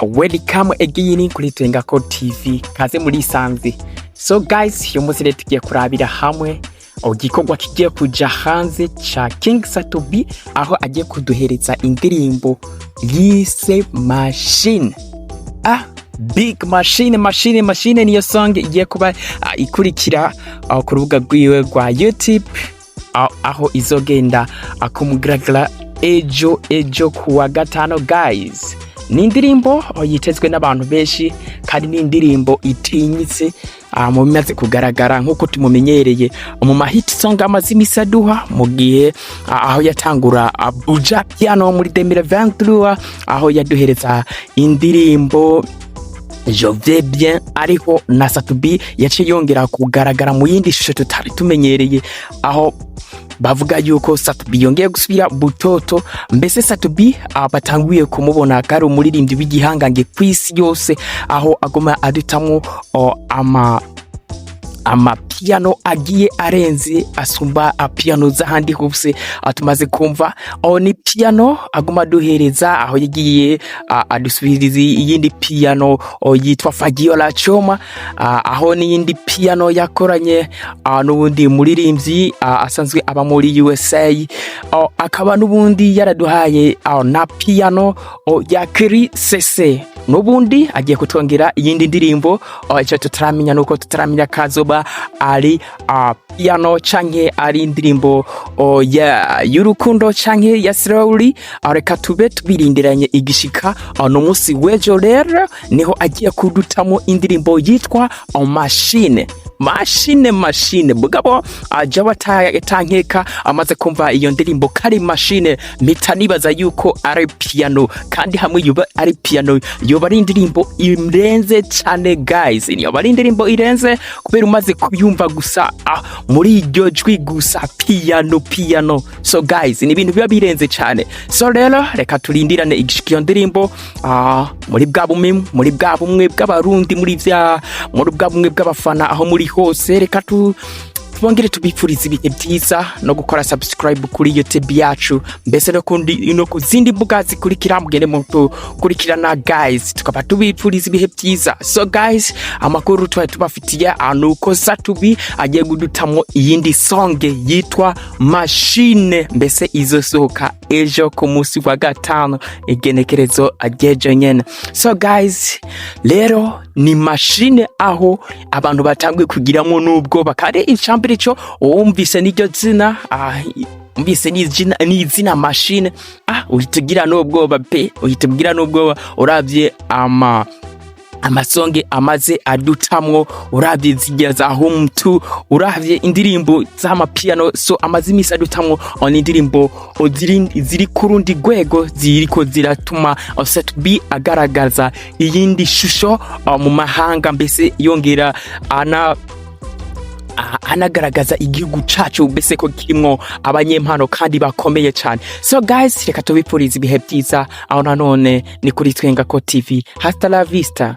welcome again kuri Twengako TV, kaze muri sanze. So guys, uyu munsi rero tugiye kurabira hamwe igikorwa kigiye kuja hanze cha King Satubi, aho agiye kuduhereza indirimbo yise Machine. Big Machine niyo song igiye kuba ikurikira ku rubuga rwiwe rwa YouTube, aho izogenda akumugaragara ejo kuwa gatano. Guys, ni indirimbo yitezwe n'abantu benshi kandi ni indirimbo itinyitse mu bimaze kugaragara nk'uko tumumenyereye mu mahit song amazimisa duha mu gihe aho yatangura Abuja piano muri 2023, aho yaduhereza indirimbo Je vais bien, ariho na Satubi yaciye yongera kugaragara mu yindi shusho tutari tumenyereye, aho bavuga yuko Satubi yongeye gusubira butoto. Mbese Satubi batanguye kumubona kari umuririmbyi w'igihangange kwisi yose, aho agoma adutamwo ama piano agiye arenze asumba piano zahandi hose atumaze kumva. Ni piano aguma duhereza, aho yagiye adusubiriza iyindi piano yitwa Fagiola Choma, aho ni iyindi piano yakoranye n'ubundi muririmbyi asanzwe aba muri USA, akaba n'ubundi yaraduhaye na piano ya kure n'ubundi agiye kutwongera iyindi ndirimbo. Icyo tutaramenya nuko tutaramenya kazoba ari piano canke ari indirimbo ya y'urukundo canke ya slowly. Reka tube tubirindiranye igishika no munsi w'ejo rero niho agiye kudutamo indirimbo yitwa Machine. Bugabo ajawa tankeka amaze kumva iyo ndirimbo kari Machine, mpita nibaza yuko ari piano, kandi hamwe yuba ari piano yoba ari indirimbo irenze cyane. Guys, yoba ari indirimbo irenze kubera umaze kuyumva gusa muri iryo jwi gusa piano. So guys, ni ibintu biba birenze cyane. So rero reka turindirane igishika iyo ndirimbo muri bwa bumwe bw'abarundi, muri bwa bumwe bw'abafana aho muri hose. Reka tubongere tubipfuriza ibihe byiza no gukora subscribe kuri YouTube yacu, mbese no kuzindi mbuga zikurikira mugende mu kurikirana. Guys, tukaba tubipfuriza ibihe byiza. So guys, amakuru tubafitiye nuko Satubi agiye gudutamwo iyindi song yitwa Machine, mbese izosohoka ejo ku munsi wa gatano igenekerezo agejo nyene. So guys, rero ni Machine, aho abantu batangwe kugiramo n'ubwoba, kandi icambere cyo wumvise n'iryo zina umvise ni izina Machine, uhitugira n'ubwoba uravye amasonge amaze adutamwo, uravye zijya za home to, uravye indirimbo z'amapiano. So amazimisa adutamwo indirimbo ziri kurundi gwego, ziriko ziratuma Satubi agaragaza iyindi shusho mu mahanga, mbese yongera anagaragaza igihugu cacu mbese ko kirimo abanyempano kandi bakomeye cyane. So guys, reka tubipfuriza ibihe byiza, aho nanone ni kuri Twengako TV. Hasta la vista.